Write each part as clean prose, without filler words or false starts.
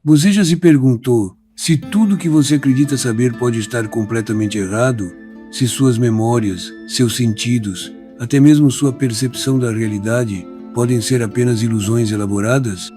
Você já se perguntou se tudo que você acredita saber pode estar completamente errado? Se suas memórias, seus sentidos, até mesmo sua percepção da realidade podem ser apenas ilusões elaboradas?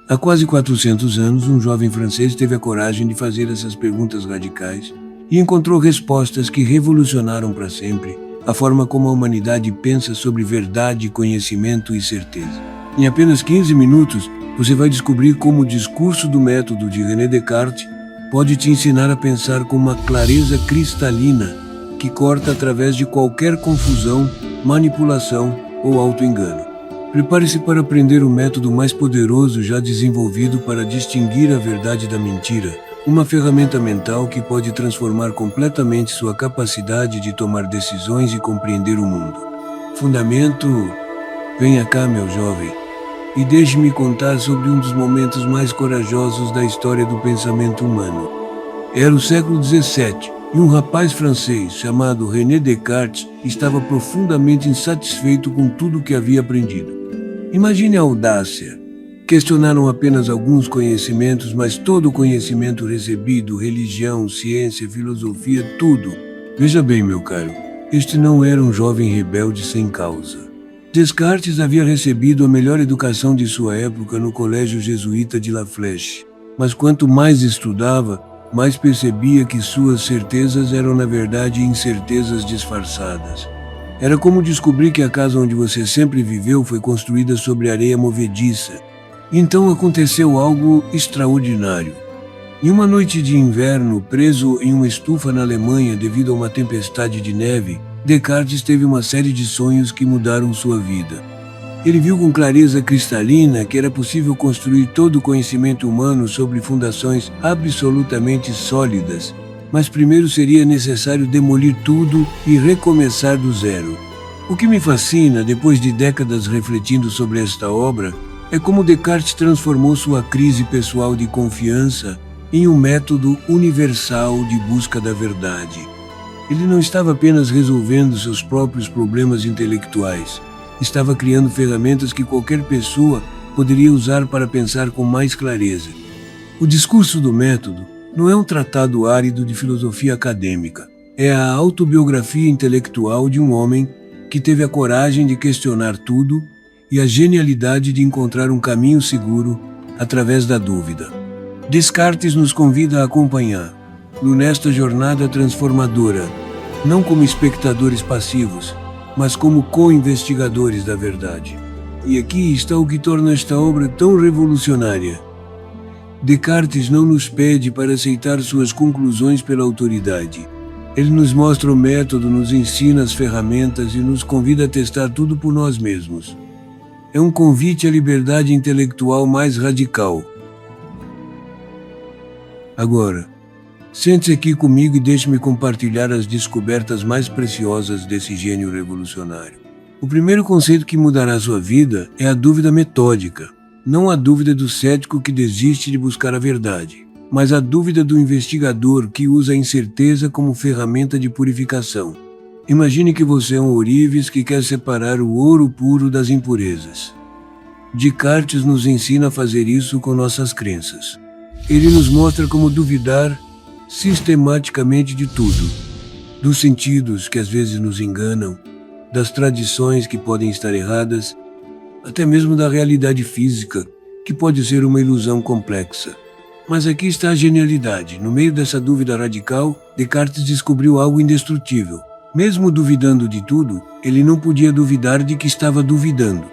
Há quase 400 anos, um jovem francês teve a coragem de fazer essas perguntas radicais e encontrou respostas que revolucionaram para sempre a forma como a humanidade pensa sobre verdade, conhecimento e certeza. Em apenas 15 minutos, você vai descobrir como o discurso do método de René Descartes pode te ensinar a pensar com uma clareza cristalina que corta através de qualquer confusão, manipulação ou auto-engano. Prepare-se para aprender o método mais poderoso já desenvolvido para distinguir a verdade da mentira, uma ferramenta mental que pode transformar completamente sua capacidade de tomar decisões e compreender o mundo. Fundamento: venha cá, meu jovem, e deixe-me contar sobre um dos momentos mais corajosos da história do pensamento humano. Era o século XVII e um rapaz francês chamado René Descartes estava profundamente insatisfeito com tudo o que havia aprendido. Imagine a audácia. Questionaram apenas alguns conhecimentos, mas todo o conhecimento recebido, religião, ciência, filosofia, tudo. Veja bem, meu caro, este não era um jovem rebelde sem causa. Descartes havia recebido a melhor educação de sua época no colégio jesuíta de La Flèche, mas quanto mais estudava, mais percebia que suas certezas eram na verdade incertezas disfarçadas. Era como descobrir que a casa onde você sempre viveu foi construída sobre areia movediça. Então aconteceu algo extraordinário. Em uma noite de inverno, preso em uma estufa na Alemanha devido a uma tempestade de neve, Descartes teve uma série de sonhos que mudaram sua vida. Ele viu com clareza cristalina que era possível construir todo o conhecimento humano sobre fundações absolutamente sólidas, mas primeiro seria necessário demolir tudo e recomeçar do zero. O que me fascina, depois de décadas refletindo sobre esta obra, é como Descartes transformou sua crise pessoal de confiança em um método universal de busca da verdade. Ele não estava apenas resolvendo seus próprios problemas intelectuais, estava criando ferramentas que qualquer pessoa poderia usar para pensar com mais clareza. O discurso do método não é um tratado árido de filosofia acadêmica, é a autobiografia intelectual de um homem que teve a coragem de questionar tudo e a genialidade de encontrar um caminho seguro através da dúvida. Descartes nos convida a acompanhar nesta jornada transformadora, não como espectadores passivos, mas como co-investigadores da verdade. E aqui está o que torna esta obra tão revolucionária. Descartes não nos pede para aceitar suas conclusões pela autoridade. Ele nos mostra o método, nos ensina as ferramentas e nos convida a testar tudo por nós mesmos. É um convite à liberdade intelectual mais radical. Agora, sente-se aqui comigo e deixe-me compartilhar as descobertas mais preciosas desse gênio revolucionário. O primeiro conceito que mudará sua vida é a dúvida metódica. Não a dúvida do cético que desiste de buscar a verdade, mas a dúvida do investigador que usa a incerteza como ferramenta de purificação. Imagine que você é um ourives que quer separar o ouro puro das impurezas. Descartes nos ensina a fazer isso com nossas crenças. Ele nos mostra como duvidar sistematicamente de tudo, dos sentidos que às vezes nos enganam, das tradições que podem estar erradas, até mesmo da realidade física, que pode ser uma ilusão complexa. Mas aqui está a genialidade. No meio dessa dúvida radical, Descartes descobriu algo indestrutível. Mesmo duvidando de tudo, ele não podia duvidar de que estava duvidando.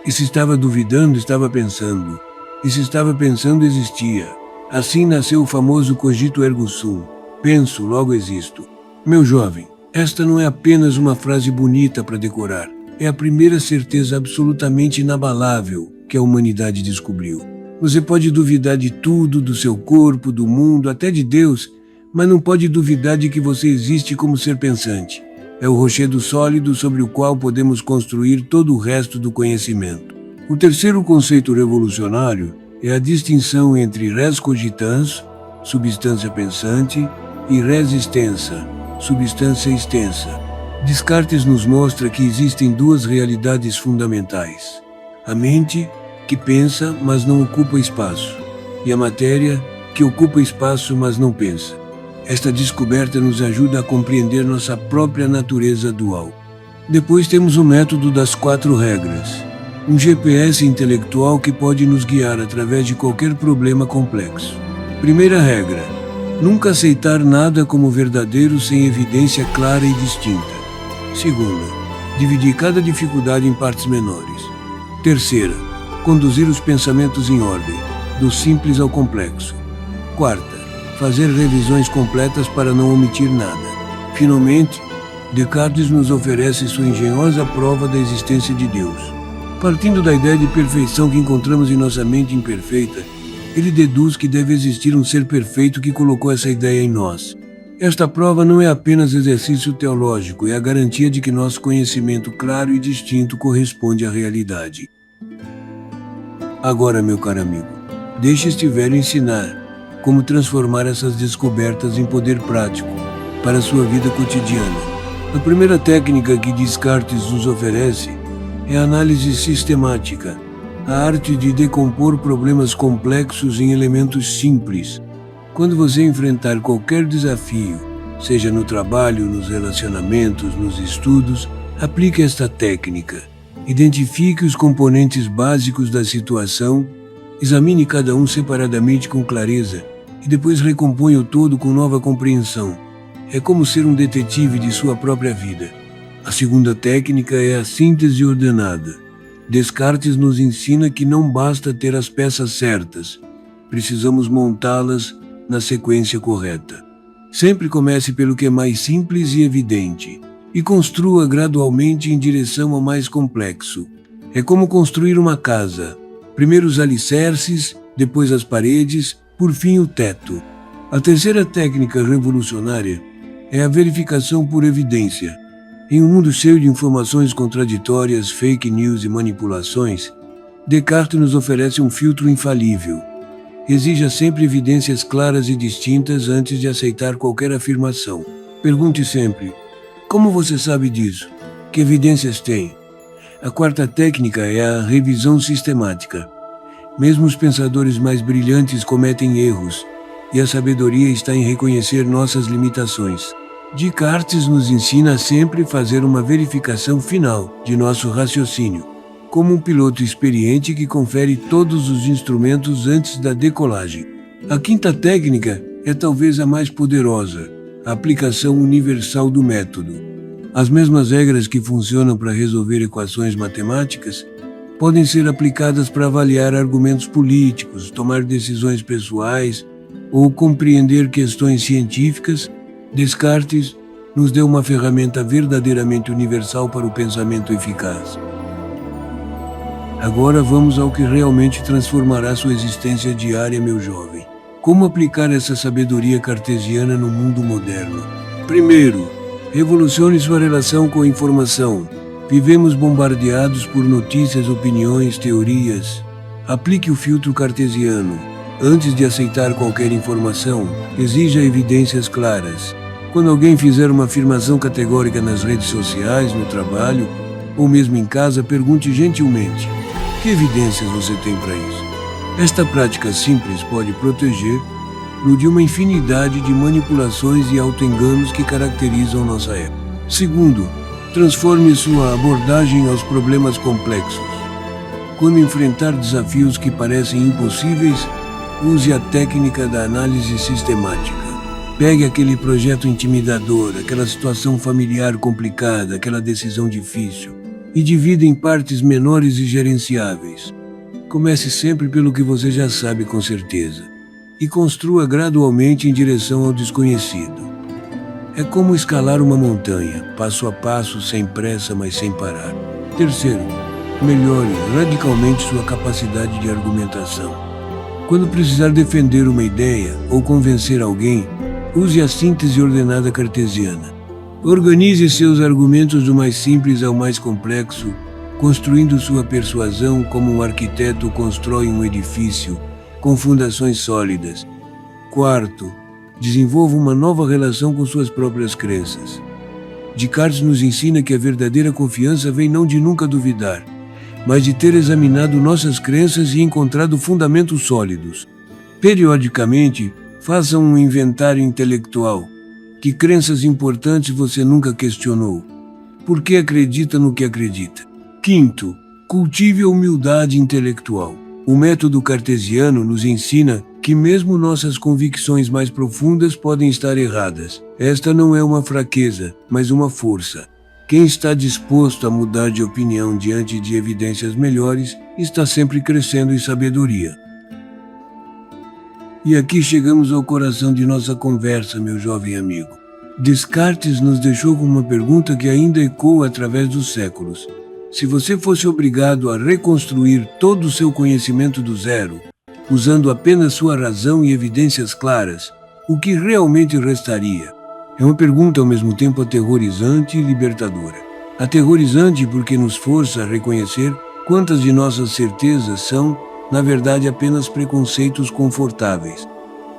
E se estava duvidando, estava pensando. E se estava pensando, existia. Assim nasceu o famoso cogito ergo sum. Penso, logo existo. Meu jovem, esta não é apenas uma frase bonita para decorar. É a primeira certeza absolutamente inabalável que a humanidade descobriu. Você pode duvidar de tudo, do seu corpo, do mundo, até de Deus, mas não pode duvidar de que você existe como ser pensante. É o rochedo sólido sobre o qual podemos construir todo o resto do conhecimento. O terceiro conceito revolucionário é a distinção entre res cogitans, substância pensante, e res extensa, substância extensa. Descartes nos mostra que existem duas realidades fundamentais: a mente, que pensa, mas não ocupa espaço, e a matéria, que ocupa espaço mas não pensa. Esta descoberta nos ajuda a compreender nossa própria natureza dual. Depois temos o método das 4 regras, um GPS intelectual que pode nos guiar através de qualquer problema complexo. Primeira regra: nunca aceitar nada como verdadeiro sem evidência clara e distinta. Segunda: dividir cada dificuldade em partes menores. Terceira: conduzir os pensamentos em ordem, do simples ao complexo. Quarta: fazer revisões completas para não omitir nada. Finalmente, Descartes nos oferece sua engenhosa prova da existência de Deus. Partindo da ideia de perfeição que encontramos em nossa mente imperfeita, ele deduz que deve existir um ser perfeito que colocou essa ideia em nós. Esta prova não é apenas exercício teológico, é a garantia de que nosso conhecimento claro e distinto corresponde à realidade. Agora, meu caro amigo, deixe este velho ensinar como transformar essas descobertas em poder prático para a sua vida cotidiana. A primeira técnica que Descartes nos oferece é a análise sistemática, a arte de decompor problemas complexos em elementos simples. Quando você enfrentar qualquer desafio, seja no trabalho, nos relacionamentos, nos estudos, aplique esta técnica. Identifique os componentes básicos da situação, examine cada um separadamente com clareza e depois recomponha o todo com nova compreensão. É como ser um detetive de sua própria vida. A segunda técnica é a síntese ordenada. Descartes nos ensina que não basta ter as peças certas, precisamos montá-las na sequência correta. Sempre comece pelo que é mais simples e evidente, e construa gradualmente em direção ao mais complexo. É como construir uma casa. Primeiro os alicerces, depois as paredes, por fim o teto. A terceira técnica revolucionária é a verificação por evidência. Em um mundo cheio de informações contraditórias, fake news e manipulações, Descartes nos oferece um filtro infalível. Exija sempre evidências claras e distintas antes de aceitar qualquer afirmação. Pergunte sempre: como você sabe disso? Que evidências tem? A quarta técnica é a revisão sistemática. Mesmo os pensadores mais brilhantes cometem erros, e a sabedoria está em reconhecer nossas limitações. Descartes nos ensina a sempre fazer uma verificação final de nosso raciocínio, como um piloto experiente que confere todos os instrumentos antes da decolagem. A quinta técnica é talvez a mais poderosa, a aplicação universal do método. As mesmas regras que funcionam para resolver equações matemáticas podem ser aplicadas para avaliar argumentos políticos, tomar decisões pessoais ou compreender questões científicas. Descartes nos deu uma ferramenta verdadeiramente universal para o pensamento eficaz. Agora vamos ao que realmente transformará sua existência diária, meu jovem. Como aplicar essa sabedoria cartesiana no mundo moderno? Primeiro, revolucione sua relação com a informação. Vivemos bombardeados por notícias, opiniões, teorias. Aplique o filtro cartesiano. Antes de aceitar qualquer informação, exija evidências claras. Quando alguém fizer uma afirmação categórica nas redes sociais, no trabalho, ou mesmo em casa, pergunte gentilmente: que evidências você tem para isso? Esta prática simples pode proteger-no de uma infinidade de manipulações e autoenganos que caracterizam nossa época. Segundo, transforme sua abordagem aos problemas complexos. Quando enfrentar desafios que parecem impossíveis, use a técnica da análise sistemática. Pegue aquele projeto intimidador, aquela situação familiar complicada, aquela decisão difícil, e divida em partes menores e gerenciáveis. Comece sempre pelo que você já sabe com certeza, e construa gradualmente em direção ao desconhecido. É como escalar uma montanha, passo a passo, sem pressa, mas sem parar. Terceiro, melhore radicalmente sua capacidade de argumentação. Quando precisar defender uma ideia ou convencer alguém, use a síntese ordenada cartesiana. Organize seus argumentos do mais simples ao mais complexo, construindo sua persuasão como um arquiteto constrói um edifício, com fundações sólidas. Quarto, desenvolva uma nova relação com suas próprias crenças. Descartes nos ensina que a verdadeira confiança vem não de nunca duvidar, mas de ter examinado nossas crenças e encontrado fundamentos sólidos. Periodicamente, faça um inventário intelectual. Que crenças importantes você nunca questionou? Por que acredita no que acredita? Quinto, cultive a humildade intelectual. O método cartesiano nos ensina que mesmo nossas convicções mais profundas podem estar erradas. Esta não é uma fraqueza, mas uma força. Quem está disposto a mudar de opinião diante de evidências melhores está sempre crescendo em sabedoria. E aqui chegamos ao coração de nossa conversa, meu jovem amigo. Descartes nos deixou com uma pergunta que ainda ecoa através dos séculos. Se você fosse obrigado a reconstruir todo o seu conhecimento do zero, usando apenas sua razão e evidências claras, o que realmente restaria? É uma pergunta ao mesmo tempo aterrorizante e libertadora. Aterrorizante porque nos força a reconhecer quantas de nossas certezas são, na verdade, apenas preconceitos confortáveis.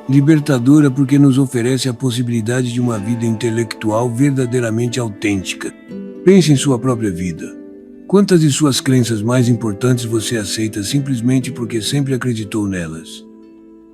Libertadora porque nos oferece a possibilidade de uma vida intelectual verdadeiramente autêntica. Pense em sua própria vida. Quantas de suas crenças mais importantes você aceita simplesmente porque sempre acreditou nelas?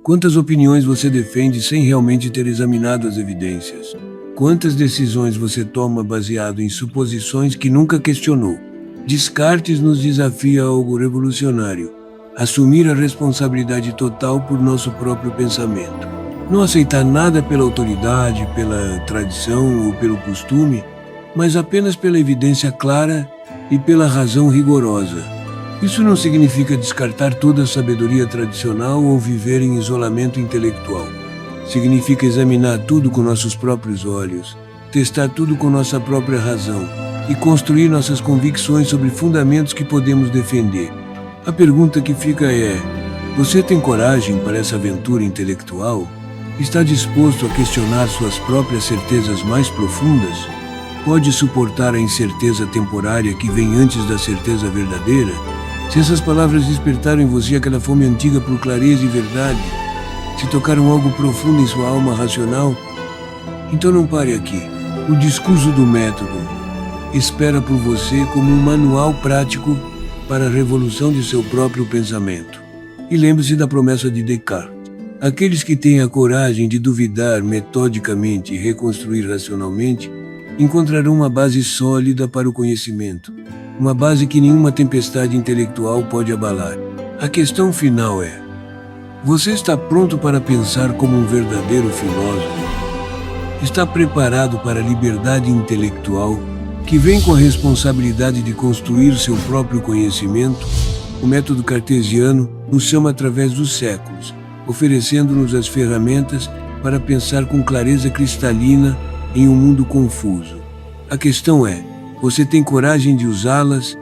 Quantas opiniões você defende sem realmente ter examinado as evidências? Quantas decisões você toma baseado em suposições que nunca questionou? Descartes nos desafia a algo revolucionário: assumir a responsabilidade total por nosso próprio pensamento. Não aceitar nada pela autoridade, pela tradição ou pelo costume, mas apenas pela evidência clara e pela razão rigorosa. Isso não significa descartar toda a sabedoria tradicional ou viver em isolamento intelectual. Significa examinar tudo com nossos próprios olhos, testar tudo com nossa própria razão e construir nossas convicções sobre fundamentos que podemos defender. A pergunta que fica é: você tem coragem para essa aventura intelectual? Está disposto a questionar suas próprias certezas mais profundas? Pode suportar a incerteza temporária que vem antes da certeza verdadeira? Se essas palavras despertaram em você aquela fome antiga por clareza e verdade, se tocaram algo profundo em sua alma racional, então não pare aqui. O discurso do método espera por você como um manual prático para a revolução de seu próprio pensamento. E lembre-se da promessa de Descartes: aqueles que têm a coragem de duvidar metodicamente e reconstruir racionalmente encontrarão uma base sólida para o conhecimento, uma base que nenhuma tempestade intelectual pode abalar. A questão final é: você está pronto para pensar como um verdadeiro filósofo? Está preparado para a liberdade intelectual que vem com a responsabilidade de construir seu próprio conhecimento? O método cartesiano nos chama através dos séculos, oferecendo-nos as ferramentas para pensar com clareza cristalina em um mundo confuso. A questão é: você tem coragem de usá-las